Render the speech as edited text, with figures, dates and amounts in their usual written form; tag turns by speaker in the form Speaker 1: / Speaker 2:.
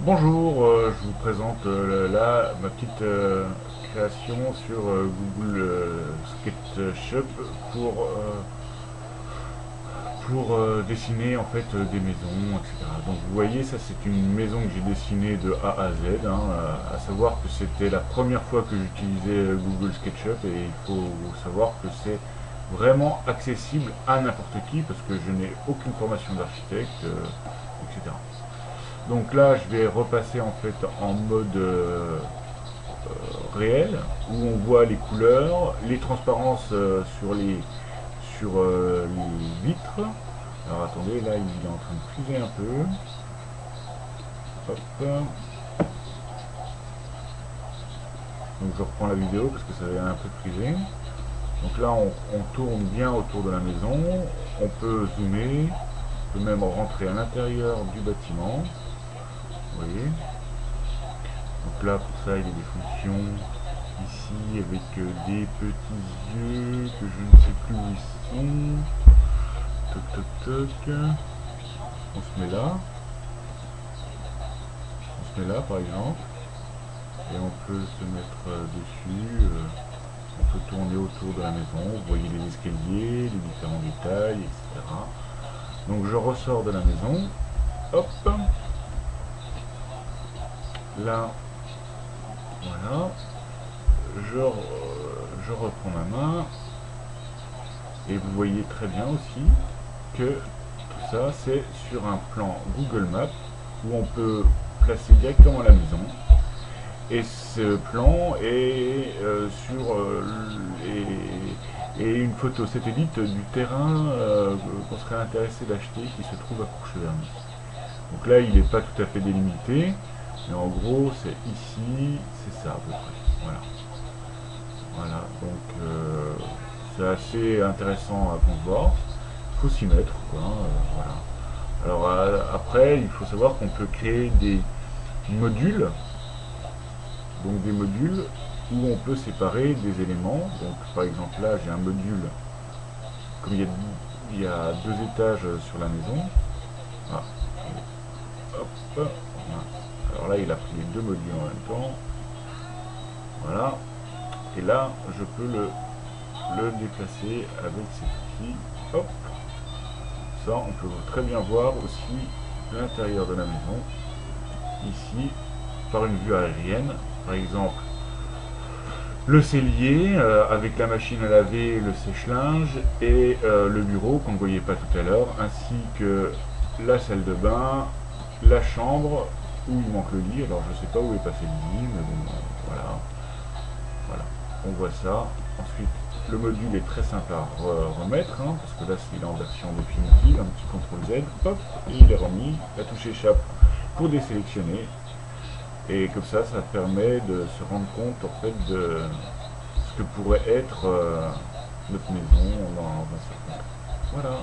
Speaker 1: Bonjour, je vous présente là ma petite création sur Google SketchUp pour, dessiner en fait des maisons, etc. Donc vous voyez, ça c'est une maison que j'ai dessinée de A à Z, hein, à savoir que c'était la première fois que j'utilisais Google SketchUp et il faut savoir que c'est vraiment accessible à n'importe qui parce que je n'ai aucune formation d'architecte, etc. Donc là, je vais repasser en fait en mode réel, où on voit les couleurs, les transparences sur les vitres. Alors attendez, là il est en train de friser un peu. Hop. Donc je reprends la vidéo parce que ça avait un peu frisé. Donc là on tourne bien autour de la maison. On peut zoomer, on peut même rentrer à l'intérieur du bâtiment. Vous voyez. Donc là pour ça il y a des fonctions ici avec des petits yeux que je ne sais plus où ils sont. Toc toc toc. On se met là. On se met là par exemple. Et on peut se mettre dessus. On peut tourner autour de la maison. Vous voyez les escaliers, les différents détails, etc. Donc je ressors de la maison. Hop. Là, voilà. Je reprends ma main. Et vous voyez très bien aussi que tout ça c'est sur un plan Google Maps où on peut placer directement la maison. Et ce plan est et une photo satellite du terrain qu'on serait intéressé d'acheter qui se trouve à Courcheverny. Donc là il n'est pas tout à fait délimité, mais en gros c'est ici, c'est ça à peu près. Voilà. Voilà, donc c'est assez intéressant à concevoir. Il faut s'y mettre, quoi. Voilà. Alors après, il faut savoir qu'on peut créer des modules, donc des modules où on peut séparer des éléments. Donc par exemple là, j'ai un module, comme il y a deux étages sur la maison. Ah, hop, voilà. Alors là, il a pris les deux modules en même temps. Voilà. Et là, je peux le déplacer avec cet outil. Hop. Ça, on peut très bien voir aussi l'intérieur de la maison. Ici, par une vue aérienne. Par exemple, le cellier avec la machine à laver, le sèche-linge et le bureau qu'on ne voyait pas tout à l'heure, ainsi que la salle de bain, la chambre où il manque le lit. Alors je ne sais pas où est passé le lit, mais bon, voilà. Voilà, on voit ça. Ensuite, le module est très simple à remettre, hein, parce que là, il est en version définitive. Un petit CTRL Z, hop, et il est remis. La touche échappe pour désélectionner. Et comme ça permet de se rendre compte, en fait, de ce que pourrait être notre maison dans un certain temps. Voilà.